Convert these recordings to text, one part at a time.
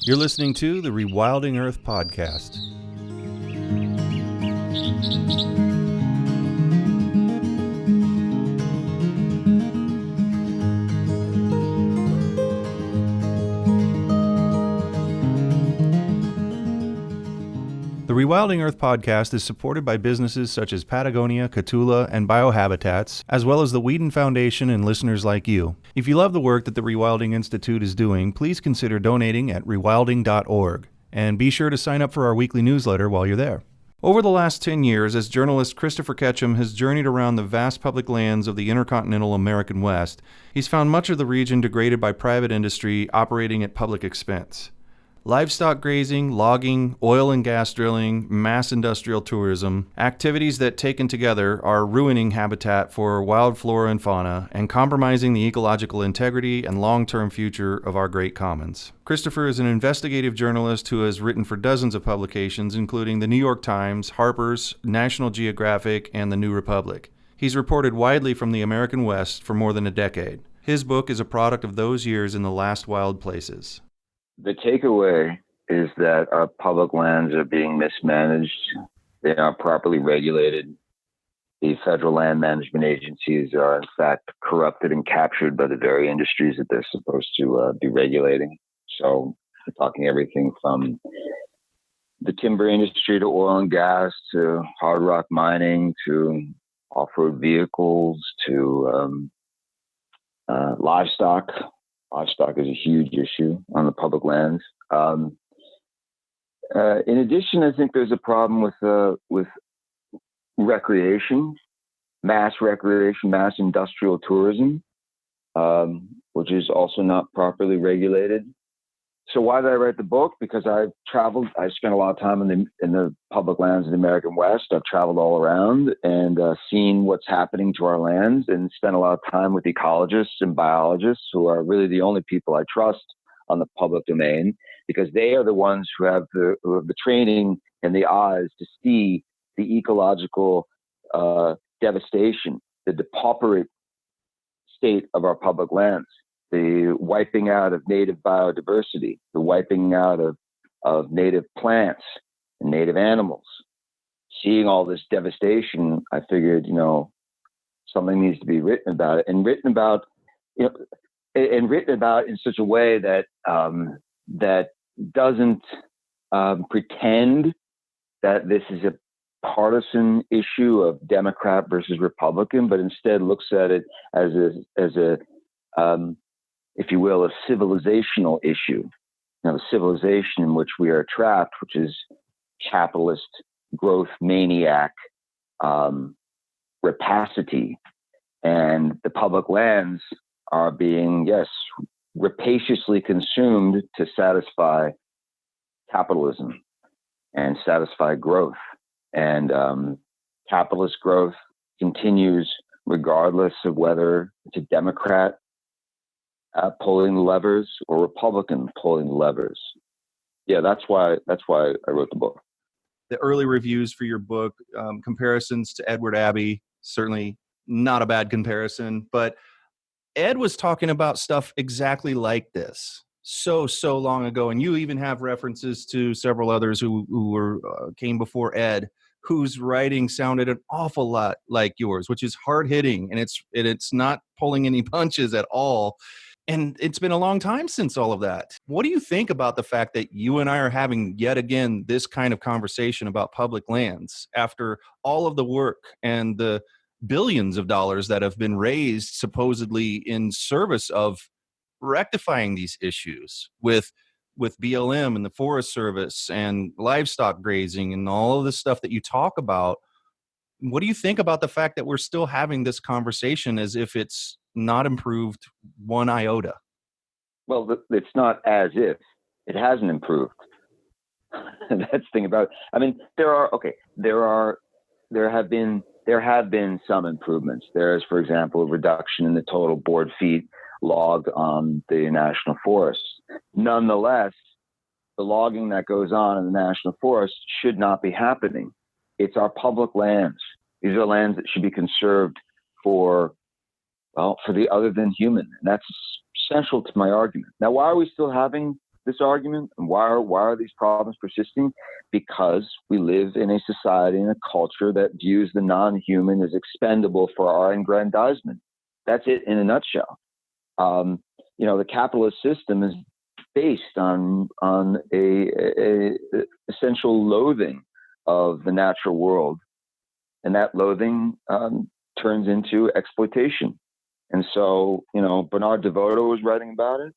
You're listening to the Rewilding Earth podcast. The Rewilding Earth podcast is supported by businesses such as Patagonia, Catula, and Biohabitats, as well as the Whedon Foundation and listeners like you. If you love the work that the Rewilding Institute is doing, please consider donating at rewilding.org. And be sure to sign up for our weekly newsletter while you're there. Over the last 10 years, as journalist Christopher Ketcham has journeyed around the vast public lands of the intercontinental American West, he's found much of the region degraded by private industry operating at public expense. Livestock grazing, logging, oil and gas drilling, mass industrial tourism, activities that taken together are ruining habitat for wild flora and fauna and compromising the ecological integrity and long-term future of our great commons. Christopher is an investigative journalist who has written for dozens of publications, including the New York Times, Harper's, National Geographic, and the New Republic. He's reported widely from the American West for more than a decade. His book is a product of those years in the last wild places. The takeaway is that our public lands are being mismanaged. They aren't properly regulated. The federal land management agencies are, in fact, corrupted and captured by the very industries that they're supposed to be regulating. So we're talking everything from the timber industry to oil and gas to hard rock mining to off-road vehicles to livestock. Livestock is a huge issue on the public lands. In addition, I think there's a problem with recreation, mass industrial tourism, which is also not properly regulated. So why did I write the book? Because I've traveled. I spent a lot of time in the public lands of the American West. I've traveled all around and seen what's happening to our lands, and spent a lot of time with ecologists and biologists, who are really the only people I trust on the public domain, because they are the ones who have the training and the eyes to see the ecological devastation, the depauperate state of our public lands. The wiping out of native biodiversity, the wiping out of native plants and native animals. Seeing all this devastation, I figured, something needs to be written about it, and written about in such a way that that doesn't pretend that this is a partisan issue of Democrat versus Republican, but instead looks at it as a if you will, a civilizational issue, a civilization in which we are trapped, which is capitalist growth maniac rapacity. And the public lands are being, rapaciously consumed to satisfy capitalism and satisfy growth. And capitalist growth continues regardless of whether it's a Democrat pulling the levers or Republican pulling the levers. Yeah, that's why I wrote the book. The early reviews for your book, comparisons to Edward Abbey, certainly not a bad comparison, but Ed was talking about stuff exactly like this so long ago, and you even have references to several others who came before Ed, whose writing sounded an awful lot like yours, which is hard hitting, and it's not pulling any punches at all. And it's been a long time since all of that. What do you think about the fact that you and I are having yet again this kind of conversation about public lands after all of the work and the billions of dollars that have been raised supposedly in service of rectifying these issues with BLM and the Forest Service and livestock grazing and all of the stuff that you talk about? What do you think about the fact that we're still having this conversation as if it's not improved one iota? Well, it's not as if. It hasn't improved. That's the thing about it. I mean, there have been some improvements. There is, for example, a reduction in the total board feet logged on the national forests. Nonetheless, the logging that goes on in the national forest should not be happening. It's our public lands. These are lands that should be conserved for the other than human. And that's central to my argument. Now, why are we still having this argument? And why are these problems persisting? Because we live in a society and a culture that views the non-human as expendable for our aggrandizement. That's it in a nutshell. The capitalist system is based on a essential loathing of the natural world, and that loathing turns into exploitation. And so, Bernard DeVoto was writing about it,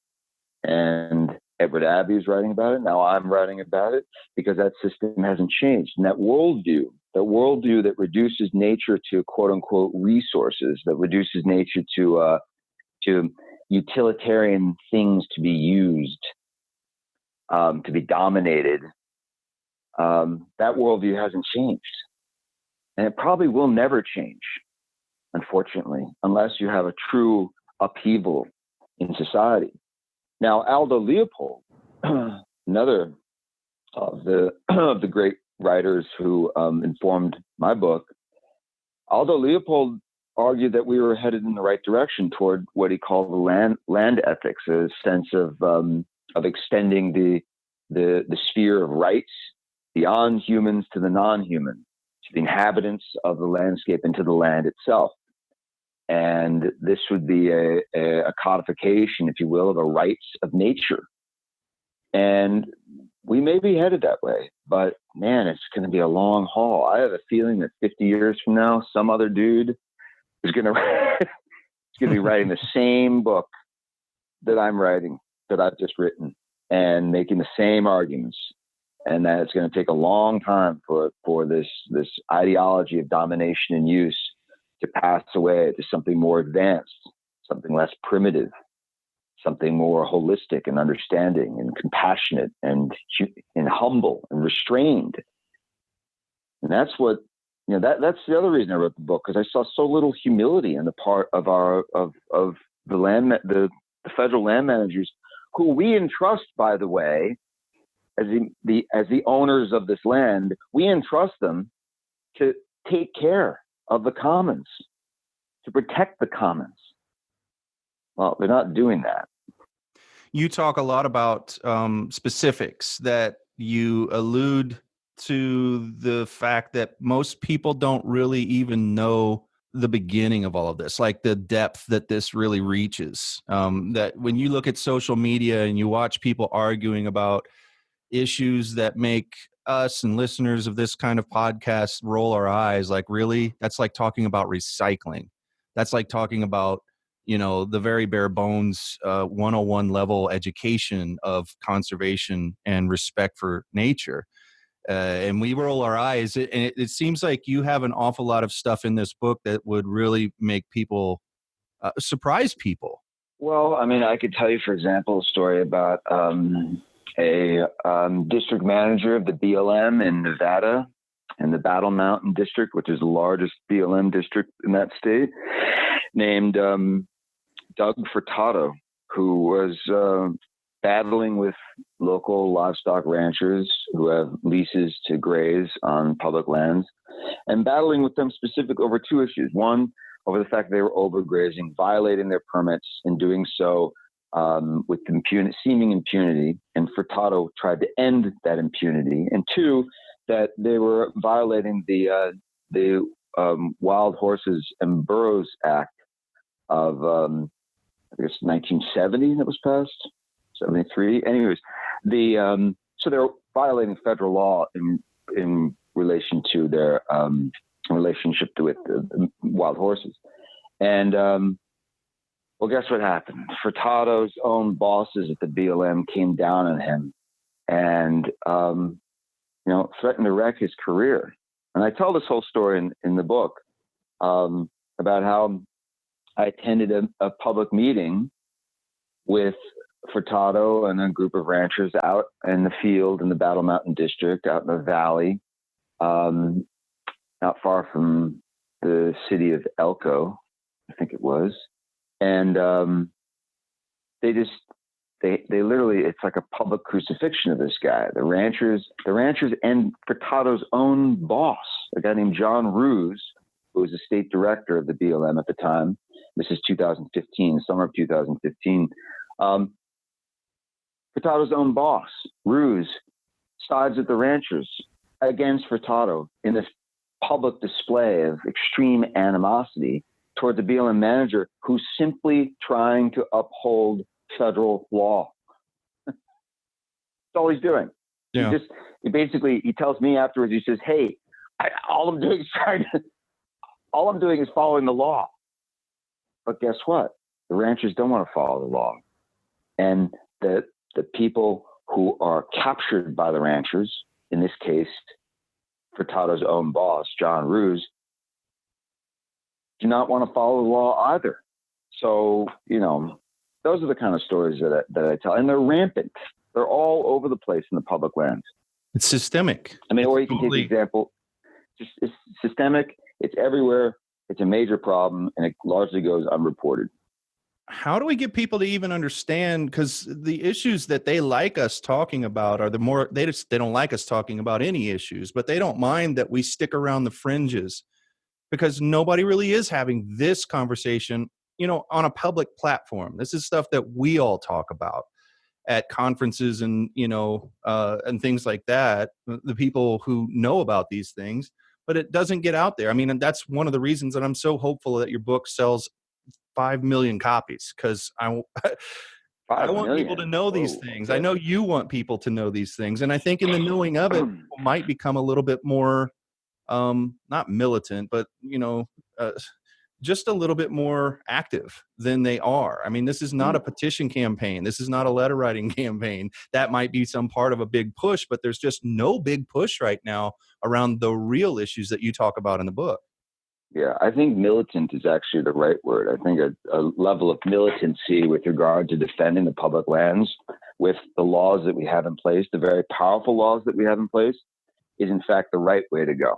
and Edward Abbey is writing about it. Now I'm writing about it because that system hasn't changed. And that worldview that reduces nature to quote unquote resources, that reduces nature to utilitarian things to be used, to be dominated, that worldview hasn't changed. And it probably will never change, unfortunately, unless you have a true upheaval in society. Now, Aldo Leopold, another of the great writers who informed my book, Aldo Leopold argued that we were headed in the right direction toward what he called the land ethics, a sense of extending the sphere of rights beyond humans to the non-human, to the inhabitants of the landscape and to the land itself. And this would be a codification, if you will, of the rights of nature. And we may be headed that way, but man, it's going to be a long haul. I have a feeling that 50 years from now, some other dude is going to be writing the same book that I'm writing, that I've just written, and making the same arguments. And that it's going to take a long time for this ideology of domination and use to pass away to something more advanced, something less primitive, something more holistic and understanding and compassionate and humble and restrained. And that's what, that's the other reason I wrote the book, because I saw so little humility on the part of the federal land managers, who we entrust, by the way, as the owners of this land. We entrust them to take care of the commons, to protect the commons. Well, they're not doing that. You talk a lot about specifics, that you allude to the fact that most people don't really even know the beginning of all of this, like the depth that this really reaches. That when you look at social media and you watch people arguing about issues that make us and listeners of this kind of podcast roll our eyes, like, really? That's like talking about recycling. That's like talking about, the very bare bones 101 level education of conservation and respect for nature. And we roll our eyes. And it seems like you have an awful lot of stuff in this book that would really make people, surprise people. Well, I mean, I could tell you, for example, a story about a district manager of the BLM in Nevada, in the Battle Mountain District, which is the largest BLM district in that state, named Doug Furtado, who was battling with local livestock ranchers who have leases to graze on public lands, and battling with them specific over two issues. One, over the fact they were overgrazing, violating their permits, and doing so with seeming impunity. And Furtado tried to end that impunity. And two, that they were violating the Wild Horses and Burros Act of, I guess, 1970 that was passed, 73. Anyways, so they're violating federal law in relation to their relationship with the wild horses. And well, guess what happened? Furtado's own bosses at the BLM came down on him and threatened to wreck his career. And I tell this whole story in the book about how I attended a public meeting with Furtado and a group of ranchers out in the field in the Battle Mountain District, out in the valley, not far from the city of Elko, I think it was. And they literally, it's like a public crucifixion of this guy. The ranchers and Furtado's own boss, a guy named John Roos, who was the state director of the BLM at the time. This is 2015, summer of 2015. Furtado's own boss, Ruse, sides with the ranchers against Furtado in this public display of extreme animosity toward the BLM manager who's simply trying to uphold federal law. That's all he's doing. Yeah. He tells me afterwards, he says, hey, all I'm doing is following the law. But guess what? The ranchers don't want to follow the law. And the people who are captured by the ranchers, in this case, Furtado's own boss, John Ruse, do not want to follow the law either. So, those are the kind of stories that I tell. And they're rampant. They're all over the place in the public lands. It's systemic. I mean, or you can take the example, it's systemic, it's everywhere, it's a major problem, and it largely goes unreported. How do we get people to even understand? Because the issues that they like us talking about are they don't like us talking about any issues, but they don't mind that we stick around the fringes because nobody really is having this conversation, on a public platform. This is stuff that we all talk about at conferences and, and things like that, the people who know about these things, but it doesn't get out there. I mean, and that's one of the reasons that I'm so hopeful that your book sells 5 million copies, because I want people to know these things. I know you want people to know these things. And I think in the knowing of it, people might become a little bit more, not militant, but, just a little bit more active than they are. I mean, this is not a petition campaign. This is not a letter writing campaign. That might be some part of a big push, but there's just no big push right now around the real issues that you talk about in the book. Yeah, I think militant is actually the right word. I think a level of militancy with regard to defending the public lands with the laws that we have in place, the very powerful laws that we have in place, is in fact the right way to go.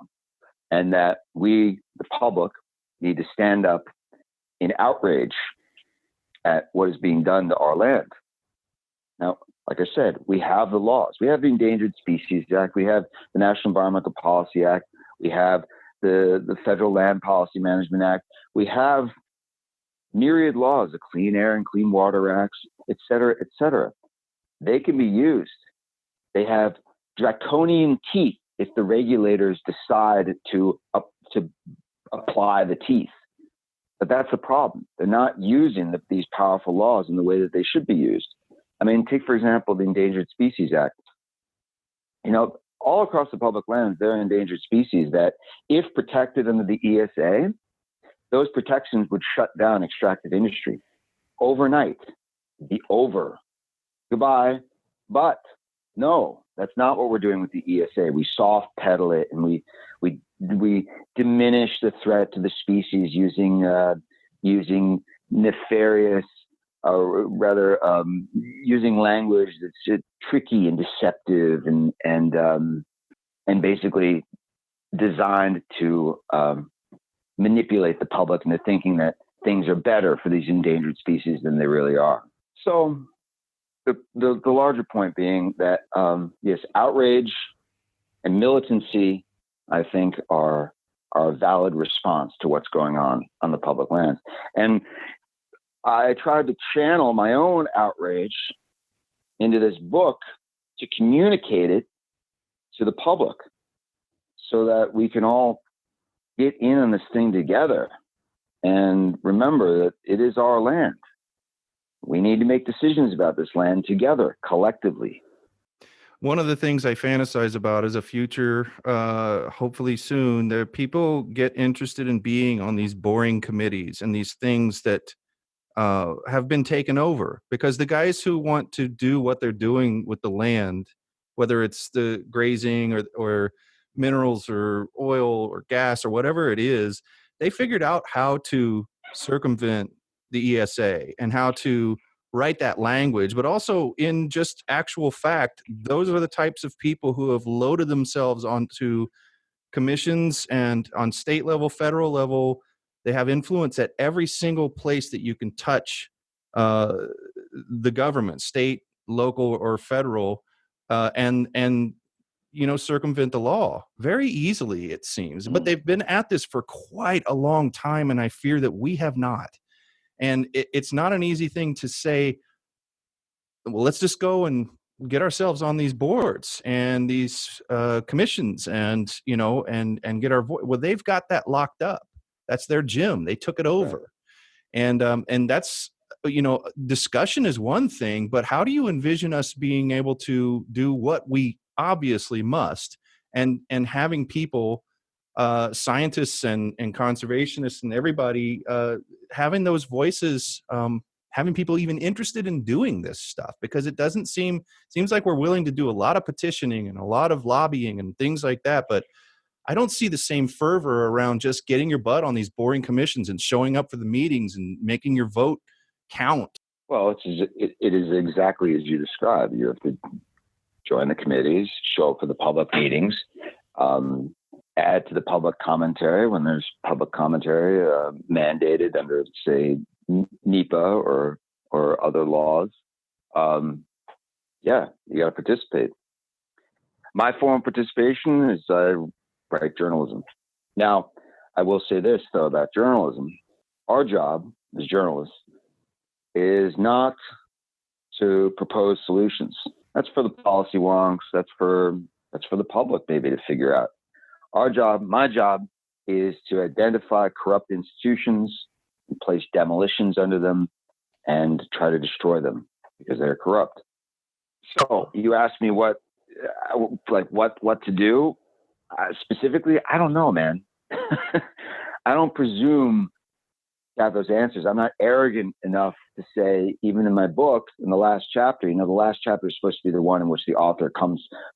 And that we, the public, need to stand up in outrage at what is being done to our land. Now, like I said, we have the laws. We have the Endangered Species Act. We have the National Environmental Policy Act. We have the Federal Land Policy Management Act. We have myriad laws, the Clean Air and Clean Water Acts, et cetera, et cetera. They can be used. They have draconian teeth if the regulators decide to apply the teeth. But that's the problem. They're not using these powerful laws in the way that they should be used. I mean, take, for example, the Endangered Species Act. All across the public lands, there are endangered species that, if protected under the ESA, those protections would shut down extractive industry overnight. Be over. Goodbye. But no, that's not what we're doing with the ESA. We soft pedal it, and we diminish the threat to the species using nefarious, or rather using language that's tricky and deceptive and basically designed to manipulate the public into thinking that things are better for these endangered species than they really are. So the larger point being that, yes, outrage and militancy, I think, are a valid response to what's going on the public lands. And I tried to channel my own outrage into this book to communicate it to the public so that we can all get in on this thing together and remember that it is our land. We need to make decisions about this land together, collectively. One of the things I fantasize about is a future, hopefully soon, that people get interested in being on these boring committees and these things that have been taken over, because the guys who want to do what they're doing with the land, whether it's the grazing or minerals or oil or gas or whatever it is, they figured out how to circumvent the ESA and how to write that language. But also, in just actual fact, those are the types of people who have loaded themselves onto commissions, and on state level, federal level, they have influence at every single place that you can touch the government, state, local, or federal, and circumvent the law very easily, it seems. But they've been at this for quite a long time, and I fear that we have not. And it's not an easy thing to say well, let's just go and get ourselves on these boards and these commissions, and and get our voice. Well, they've got that locked up. That's their gym. They took it over, and that's discussion is one thing, but how do you envision us being able to do what we obviously must, and having people, scientists and conservationists and everybody, having those voices, having people even interested in doing this stuff, because it doesn't seems like we're willing to do a lot of petitioning and a lot of lobbying and things like that, but I don't see the same fervor around just getting your butt on these boring commissions and showing up for the meetings and making your vote count. Well, it is exactly as you described. You have to join the committees, show up for the public meetings, add to the public commentary when there's public commentary mandated under, say, NEPA or other laws. You got to participate. My form of participation is write journalism. Now, I will say this, though, about journalism. Our job as journalists is not to propose solutions. That's for the policy wonks. That's for the public maybe to figure out. My job, is to identify corrupt institutions and place demolitions under them and try to destroy them because they're corrupt. So you asked me what to do specifically. I don't know, man. I don't presume to have those answers. I'm not arrogant enough to say, even in my book, in the last chapter, the last chapter is supposed to be the one in which the author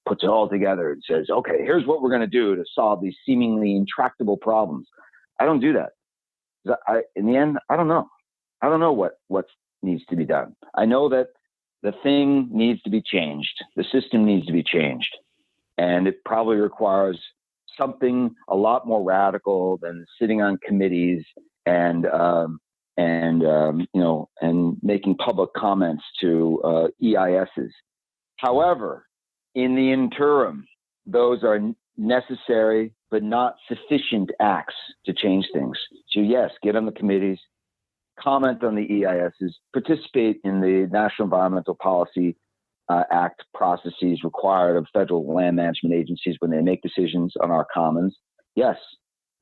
puts it all together and says, okay, here's what we're going to do to solve these seemingly intractable problems. I don't do that. In the end, I don't know. I don't know what needs to be done. I know that the thing needs to be changed. The system needs to be changed. And it probably requires something a lot more radical than sitting on committees and making public comments to EISs. However, in the interim, those are necessary but not sufficient acts to change things. So yes, get on the committees, comment on the EISs, participate in the National Environmental Policy Act processes required of federal land management agencies when they make decisions on our commons. Yes,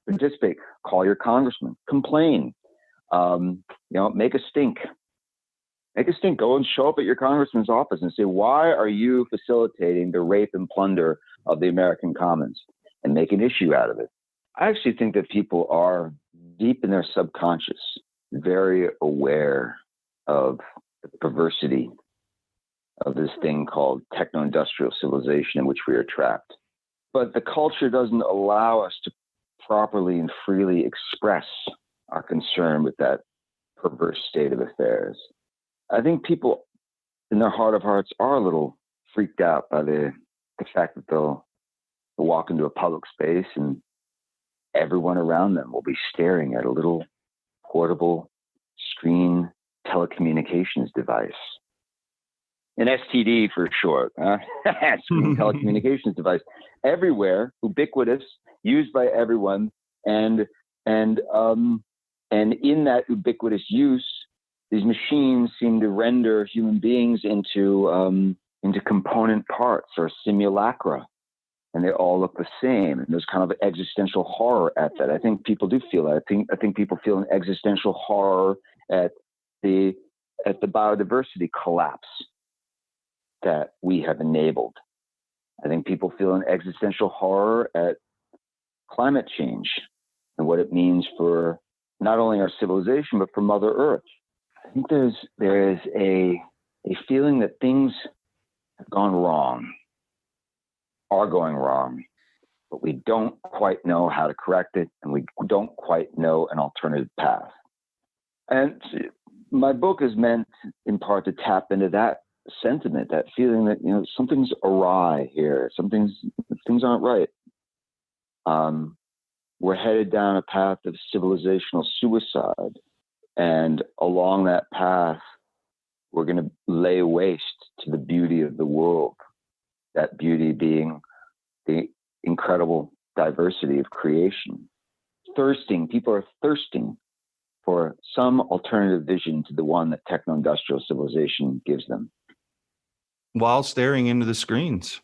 participate. Call your congressman. Complain. Make a stink. Make a stink. Go and show up at your congressman's office and say, why are you facilitating the rape and plunder of the American commons? And make an issue out of it. I actually think that people are deep in their subconscious, very aware of the perversity of this thing called techno-industrial civilization in which we are trapped. But the culture doesn't allow us to properly and freely express our concern with that perverse state of affairs. I think people in their heart of hearts are a little freaked out by the fact that they'll walk into a public space and everyone around them will be staring at a little portable screen telecommunications device. An STD for short, screen telecommunications device, everywhere, ubiquitous, used by everyone, and in that ubiquitous use, these machines seem to render human beings into component parts or simulacra, and they all look the same. And there's kind of existential horror at that. I think people do feel that. I think people feel an existential horror at the biodiversity collapse that we have enabled. I think people feel an existential horror at climate change and what it means for not only our civilization, but for Mother Earth. I think there is a feeling that things have gone wrong, are going wrong, but we don't quite know how to correct it, and we don't quite know an alternative path. And my book is meant in part to tap into that sentiment, that feeling that something's awry here, things aren't right. We're headed down a path of civilizational suicide, and along that path, we're going to lay waste to the beauty of the world. That beauty being the incredible diversity of creation. People are thirsting for some alternative vision to the one that techno-industrial civilization gives them. while staring into the screens.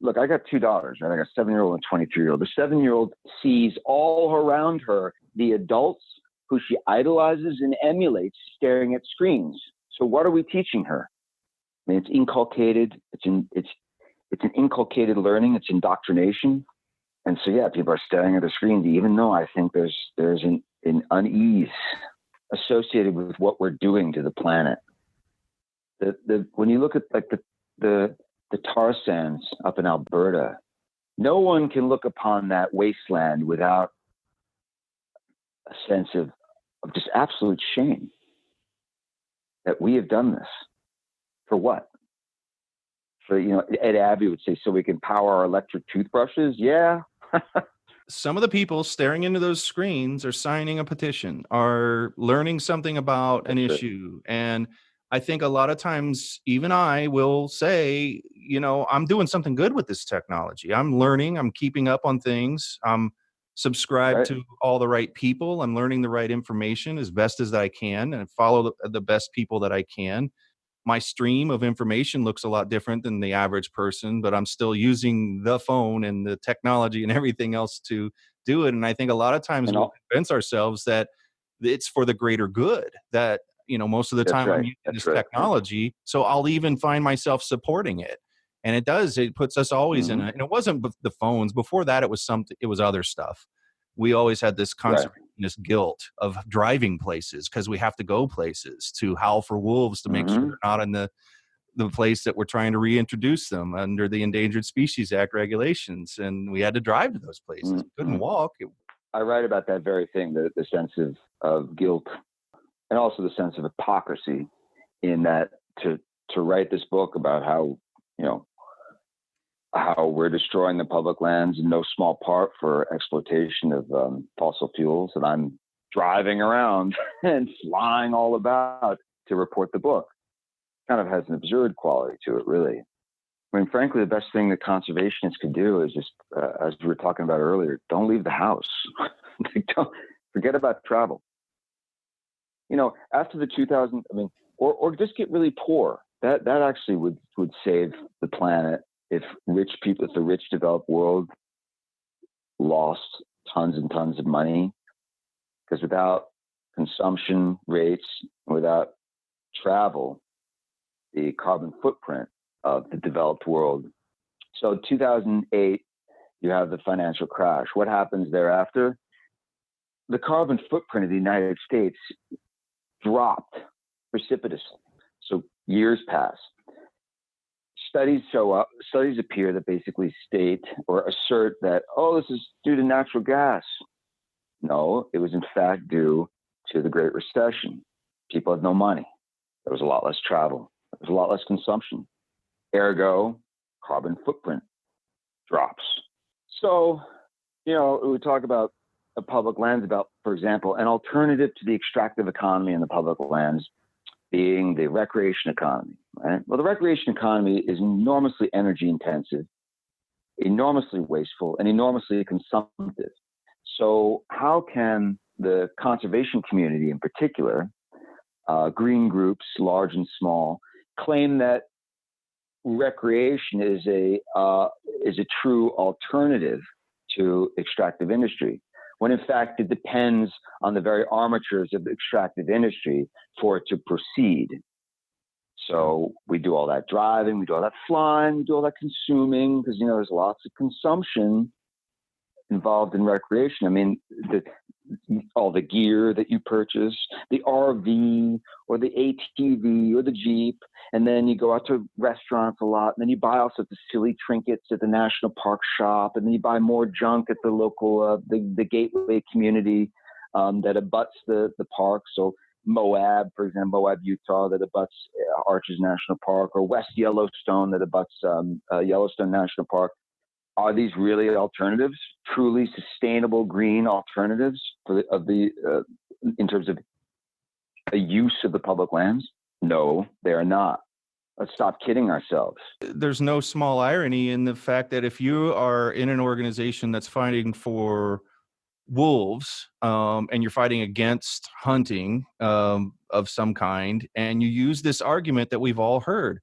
Look, I got two daughters, right? I got a 7-year-old and a 23-year-old. The 7-year-old sees all around her the adults who she idolizes and emulates staring at screens. So what are we teaching her? I mean, it's inculcated. It's an inculcated learning. It's indoctrination. And so, yeah, people are staring at the screens, even though I think there's an unease associated with what we're doing to the planet. When you look at like the tar sands up in Alberta, no one can look upon that wasteland without a sense of just absolute shame that we have done this. For what? For, Ed Abbey would say, so we can power our electric toothbrushes. Yeah. Some of the people staring into those screens are signing a petition, are learning something about an issue. And I think a lot of times, even I will say, I'm doing something good with this technology. I'm learning, I'm keeping up on things. I'm subscribed to all the right people. I'm learning the right information as best as I can and follow the best people that I can. My stream of information looks a lot different than the average person, but I'm still using the phone and the technology and everything else to do it. And I think a lot of times we'll convince ourselves that it's for the greater good, that, most of the time I'm using this technology, so I'll even find myself supporting it. And it puts us always in and it wasn't the phones. Before that, it was other stuff. We always had this conservationist guilt of driving places because we have to go places to howl for wolves to make sure they're not in the place that we're trying to reintroduce them under the Endangered Species Act regulations. And we had to drive to those places. We couldn't walk. I write about that very thing, the sense of guilt and also the sense of hypocrisy in that to write this book about how we're destroying the public lands in no small part for exploitation of fossil fuels. And I'm driving around and flying all about to report the book. Kind of has an absurd quality to it, really. I mean, frankly, the best thing that conservationists can do is just, as we were talking about earlier, don't leave the house. Don't forget about travel. After the 2000, or just get really poor. That actually would save the planet. If the rich developed world lost tons and tons of money, because without consumption rates, without travel, the carbon footprint of the developed world. So 2008, you have the financial crash. What happens thereafter? The carbon footprint of the United States dropped precipitously. So years pass. Studies appear that basically state or assert that, this is due to natural gas. No, it was in fact due to the Great Recession. People had no money. There was a lot less travel. There was a lot less consumption. Ergo, carbon footprint drops. So, we talk about the public lands, for example, an alternative to the extractive economy in the public lands being the recreation economy, right? Well, the recreation economy is enormously energy intensive, enormously wasteful, and enormously consumptive. So how can the conservation community in particular, green groups, large and small, claim that recreation is a true alternative to extractive industry, when in fact it depends on the very armatures of the extractive industry for it to proceed? So we do all that driving, we do all that flying, we do all that consuming, because there's lots of consumption involved in recreation. I mean, all the gear that you purchase, the RV or the ATV or the Jeep, and then you go out to restaurants a lot, and then you buy all sorts of silly trinkets at the national park shop, and then you buy more junk at the local, the gateway community that abuts the park. So Moab, for example, Moab, Utah, that abuts Arches National Park, or West Yellowstone that abuts Yellowstone National Park. Are these really alternatives, truly sustainable green alternatives in terms of the use of the public lands? No, they are not. Let's stop kidding ourselves. There's no small irony in the fact that if you are in an organization that's fighting for wolves and you're fighting against hunting of some kind, and you use this argument that we've all heard,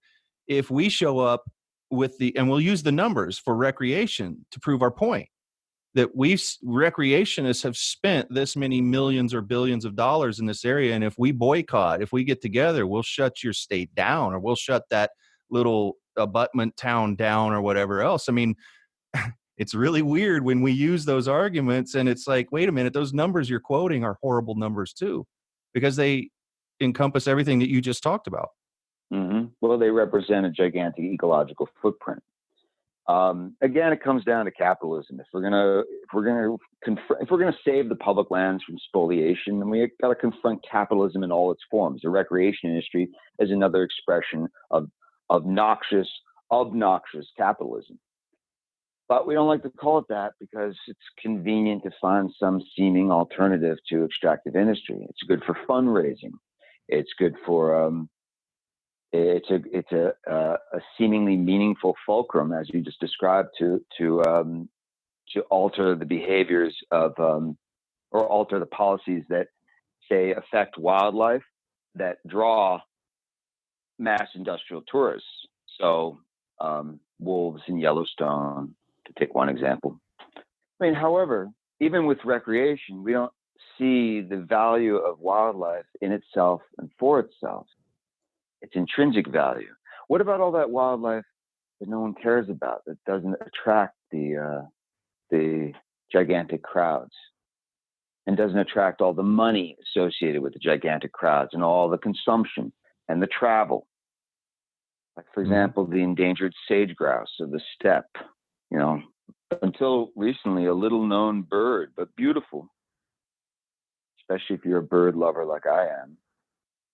if we show up and we'll use the numbers for recreation to prove our point, that recreationists have spent this many millions or billions of dollars in this area. And if we boycott, if we get together, we'll shut your state down, or we'll shut that little abutment town down, or whatever else. I mean, it's really weird when we use those arguments, and it's like, wait a minute, those numbers you're quoting are horrible numbers too, because they encompass everything that you just talked about. Mm-hmm. Well, they represent a gigantic ecological footprint. Again, it comes down to capitalism. If we're gonna save the public lands from spoliation, then we got to confront capitalism in all its forms. The recreation industry is another expression of obnoxious capitalism. But we don't like to call it that because it's convenient to find some seeming alternative to extractive industry. It's good for fundraising. It's good for it's a seemingly meaningful fulcrum, as you just described, to alter the behaviors of or alter the policies that, say, affect wildlife that draw mass industrial tourists. So wolves in Yellowstone, to take one example. I mean, however, even with recreation, we don't see the value of wildlife in itself and for itself. Its intrinsic value. What about all that wildlife that no one cares about, that doesn't attract the gigantic crowds, and doesn't attract all the money associated with the gigantic crowds and all the consumption and the travel? Like, for example, the endangered sage grouse of the steppe. You know, until recently, a little known bird, but beautiful, especially if you're a bird lover like I am.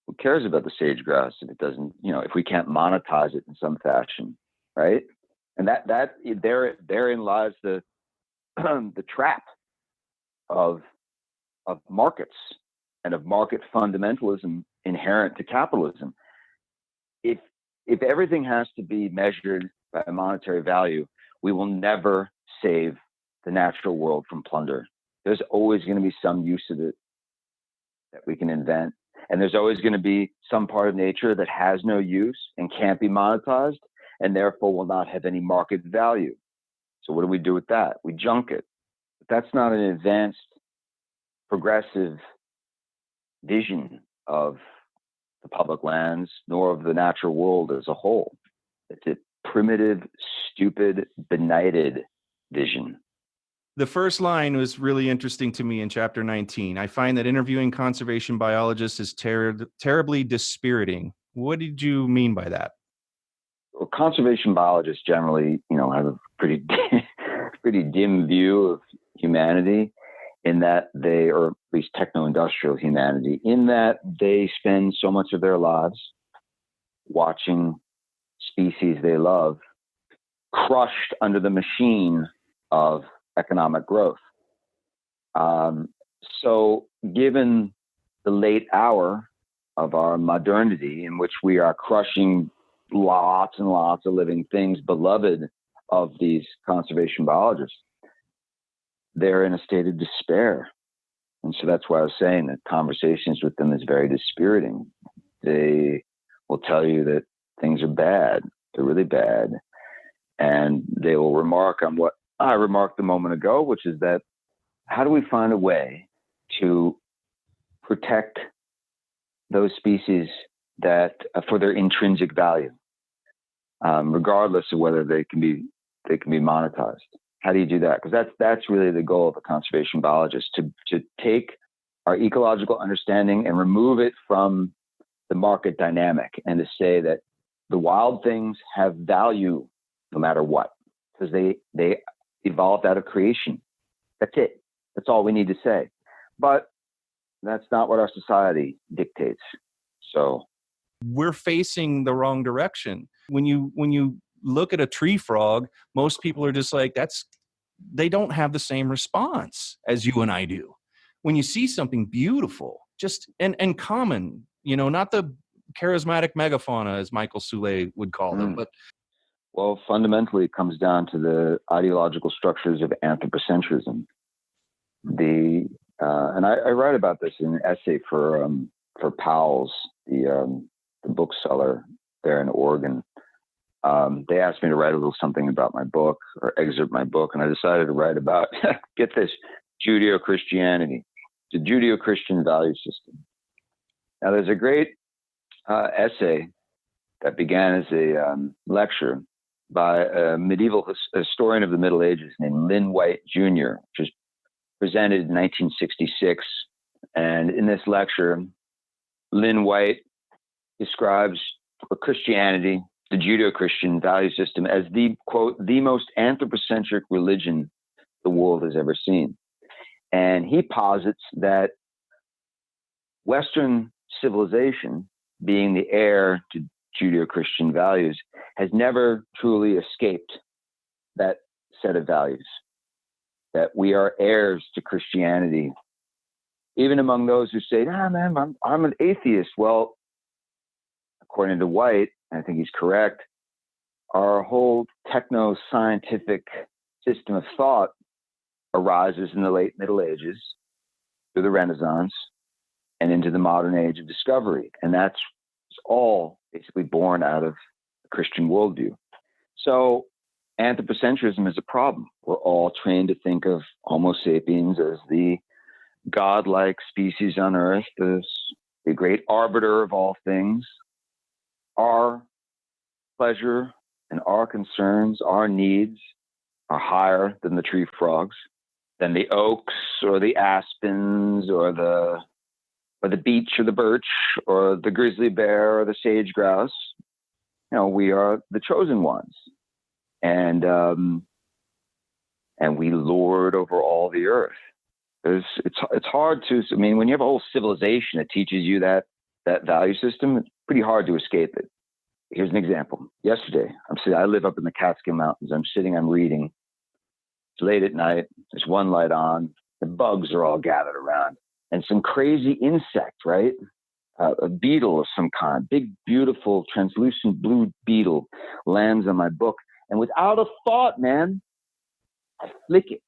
Who cares about the sage grouse if it doesn't, if we can't monetize it in some fashion, right? And therein lies the the trap of markets and of market fundamentalism inherent to capitalism. If everything has to be measured by monetary value, we will never save the natural world from plunder. There's always going to be some use of it that we can invent. And there's always going to be some part of nature that has no use and can't be monetized, and therefore will not have any market value. So what do we do with that? We junk it. But that's not an advanced, progressive vision of the public lands, nor of the natural world as a whole. It's a primitive, stupid, benighted vision. The first line was really interesting to me in chapter 19. I find that interviewing conservation biologists is terribly dispiriting. What did you mean by that? Well, conservation biologists generally, have a pretty dim view of humanity, in that they, or at least techno-industrial humanity, in that they spend so much of their lives watching species they love crushed under the machine of economic growth. So given the late hour of our modernity, in which we are crushing lots and lots of living things beloved of these conservation biologists, they're in a state of despair. And so that's why I was saying that conversations with them is very dispiriting. They will tell you that things are bad. They're really bad. And they will remark on what I remarked a moment ago, which is that how do we find a way to protect those species that for their intrinsic value, regardless of whether they can be monetized? How do you do that? Because that's really the goal of a conservation biologist, to take our ecological understanding and remove it from the market dynamic, and to say that the wild things have value no matter what, because they evolved out of creation. That's it. That's all we need to say. But that's not what our society dictates. So we're facing the wrong direction. When you look at a tree frog, most people are just like, they don't have the same response as you and I do. When you see something beautiful, just and common, not the charismatic megafauna, as Michael Soule would call them, but well, fundamentally, it comes down to the ideological structures of anthropocentrism. And I write about this in an essay for Powell's, the bookseller there in Oregon. They asked me to write a little something about my book or excerpt my book, and I decided to write about, get this, Judeo-Christianity, the Judeo-Christian value system. Now, there's a great essay that began as a lecture by a medieval historian of the Middle Ages named Lynn White Jr., which was presented in 1966. And in this lecture, Lynn White describes Christianity, the Judeo-Christian value system, as the, quote, the most anthropocentric religion the world has ever seen. And he posits that Western civilization, being the heir to Judeo-Christian values, has never truly escaped that set of values, that we are heirs to Christianity. Even among those who say, nah, man, I'm an atheist. Well, according to White, I think he's correct, our whole techno-scientific system of thought arises in the late Middle Ages through the Renaissance and into the modern age of discovery. And that's all basically born out of the Christian worldview. So anthropocentrism is a problem. We're all trained to think of Homo sapiens as the godlike species on Earth, as the great arbiter of all things. Our pleasure and our concerns, our needs are higher than the tree frogs, than the oaks or the aspens or the beech or the birch or the grizzly bear or the sage grouse. You know, we are the chosen ones, and we lord over all the earth. It's hard to. I mean, when you have a whole civilization that teaches you that value system, it's pretty hard to escape it. Here's an example. Yesterday, I live up in the Catskill Mountains. I'm reading. It's late at night. There's one light on. The bugs are all gathered around. And some crazy insect, right? A beetle of some kind, big, beautiful, translucent blue beetle lands on my book. And without a thought, man, I flick it.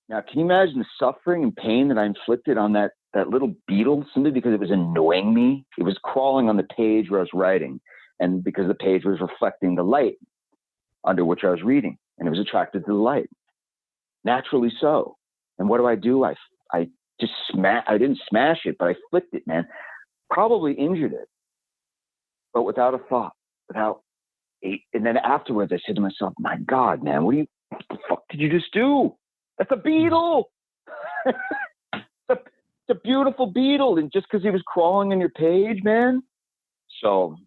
Now, can you imagine the suffering and pain that I inflicted on that little beetle simply because it was annoying me? It was crawling on the page where I was writing, and because the page was reflecting the light under which I was reading, and it was attracted to the light. Naturally so. And what do? I just I didn't smash it, but I flicked it, man. Probably injured it, but without a thought, and then afterwards I said to myself, my God, man, what the fuck did you just do? That's a beetle. It's a beautiful beetle. And just because he was crawling on your page, man. So,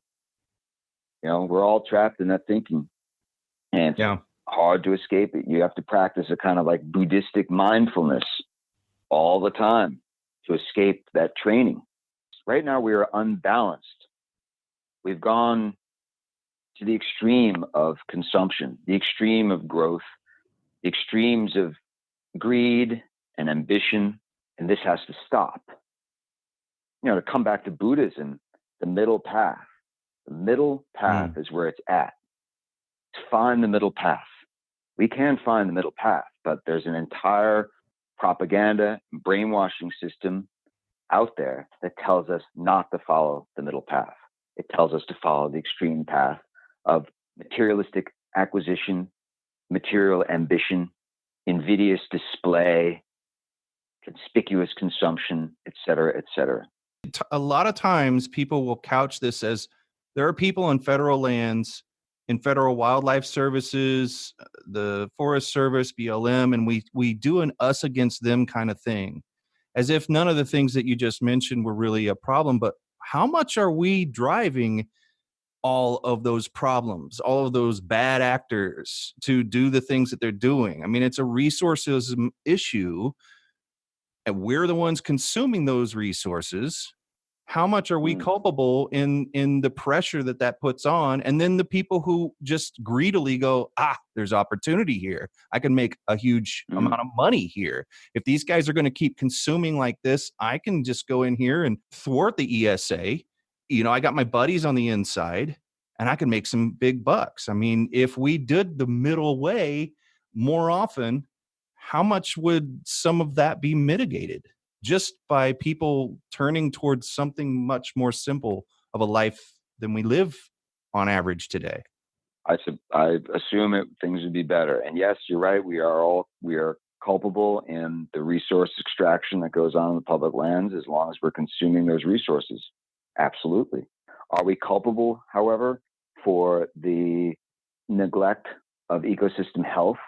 we're all trapped in that thinking. And it's hard to escape it. You have to practice a kind of like Buddhistic mindfulness all the time to escape that training. Right now we are unbalanced. We've gone to the extreme of consumption, the extreme of growth, the extremes of greed and ambition, and this has to stop. To come back to Buddhism, the middle path. The middle path is where it's at. To find the middle path. We can find the middle path, but there's an entire propaganda and brainwashing system out there that tells us not to follow the middle path. It tells us to follow the extreme path of materialistic acquisition, material ambition, invidious display, conspicuous consumption, et cetera, et cetera. A lot of times people will couch this as there are people in federal lands, in federal wildlife services, the Forest Service, BLM, and we do an us against them kind of thing, as if none of the things that you just mentioned were really a problem. But how much are we driving all of those problems, all of those bad actors to do the things that they're doing? I mean, it's a resources issue, and we're the ones consuming those resources. How much are we culpable in the pressure that puts on? And then the people who just greedily go, there's opportunity here. I can make a huge amount of money here. If these guys are going to keep consuming like this, I can just go in here and thwart the ESA. I got my buddies on the inside and I can make some big bucks. I mean, if we did the middle way more often, how much would some of that be mitigated just by people turning towards something much more simple of a life than we live on average today? I assume things would be better. And yes, you're right. We are culpable in the resource extraction that goes on in the public lands as long as we're consuming those resources. Absolutely. Are we culpable, however, for the neglect of ecosystem health?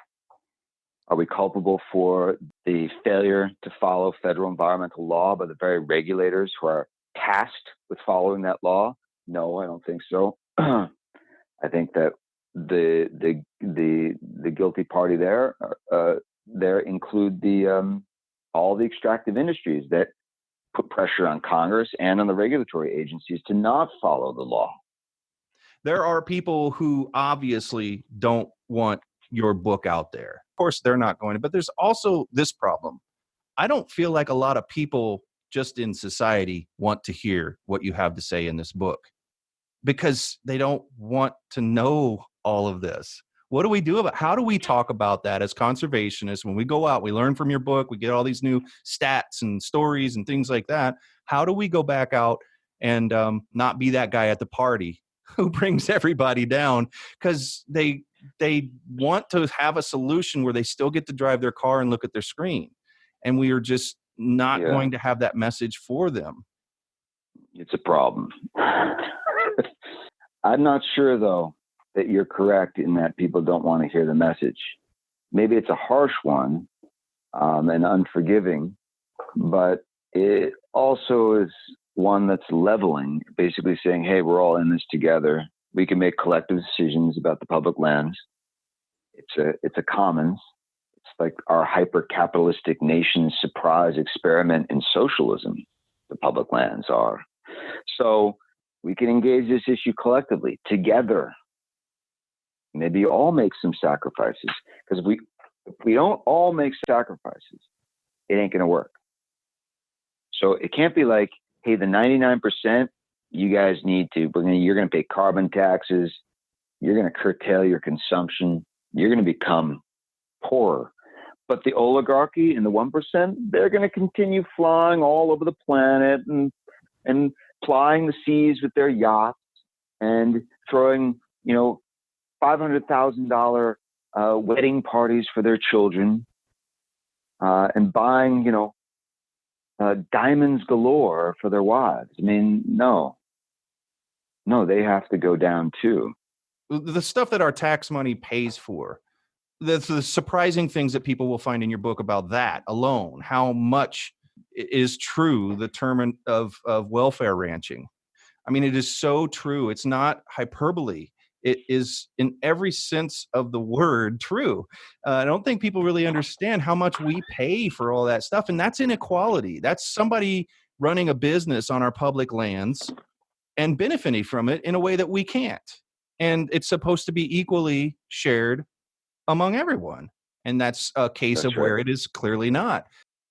Are we culpable for the failure to follow federal environmental law by the very regulators who are tasked with following that law? No, I don't think so. I think that the guilty party there include all the extractive industries that put pressure on Congress and on the regulatory agencies to not follow the law. There are people who obviously don't want your book out there. Of course, they're not going to, but there's also this problem. I don't feel like a lot of people just in society want to hear what you have to say in this book because they don't want to know all of this. What do we do about, how do we talk about that as conservationists? When we go out, we learn from your book, we get all these new stats and stories and things like that. How do we go back out and not be that guy at the party who brings everybody down? Because they want to have a solution where they still get to drive their car and look at their screen. And we are just not going to have that message for them. It's a problem. I'm not sure, though, that you're correct in that people don't want to hear the message. Maybe it's a harsh one and unforgiving, but it also is one that's leveling, basically saying, hey, we're all in this together. We can make collective decisions about the public lands. It's a commons. It's like our hyper-capitalistic nation's surprise experiment in socialism, the public lands are. So we can engage this issue collectively, together. Maybe all make some sacrifices. Because if we don't all make sacrifices, it ain't going to work. So it can't be like, hey, the 99%, you guys need to, you're going to pay carbon taxes. You're going to curtail your consumption. You're going to become poorer. But the oligarchy and the 1%, they're going to continue flying all over the planet and plying the seas with their yachts and throwing, $500,000 wedding parties for their children and buying, diamonds galore for their wives. I mean, no, they have to go down too. The stuff that our tax money pays for, the surprising things that people will find in your book about that alone, how much is true, the term of welfare ranching. I mean, it is so true. It's not hyperbole. It is in every sense of the word true. I don't think people really understand how much we pay for all that stuff. And that's inequality. That's somebody running a business on our public lands and benefiting from it in a way that we can't. And it's supposed to be equally shared among everyone. And that's a case of where it is clearly not.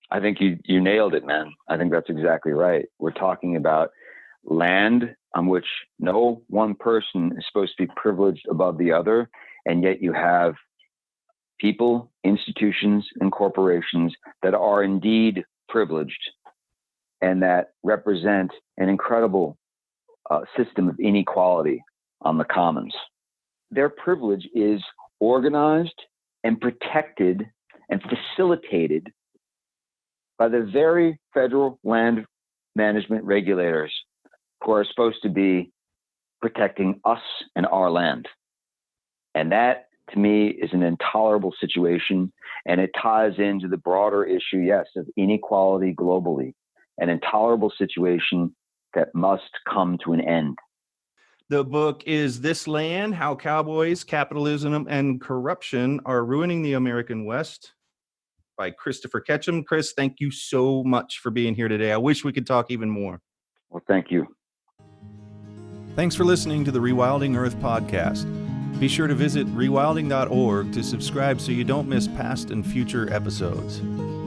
I think you nailed it, man. I think that's exactly right. We're talking about land on which no one person is supposed to be privileged above the other. And yet you have people, institutions, and corporations that are indeed privileged and that represent an incredible system of inequality on the commons. Their privilege is organized and protected and facilitated by the very federal land management regulators who are supposed to be protecting us and our land. And that, to me, is an intolerable situation, and it ties into the broader issue, yes, of inequality globally, an intolerable situation that must come to an end. The book is This Land: How Cowboys, Capitalism, and Corruption Are Ruining the American West by Christopher Ketcham. Chris, thank you so much for being here today. I wish we could talk even more. Well, thank you. Thanks for listening to the Rewilding Earth podcast. Be sure to visit rewilding.org to subscribe so you don't miss past and future episodes.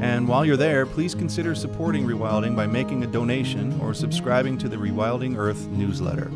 And while you're there, please consider supporting Rewilding by making a donation or subscribing to the Rewilding Earth newsletter.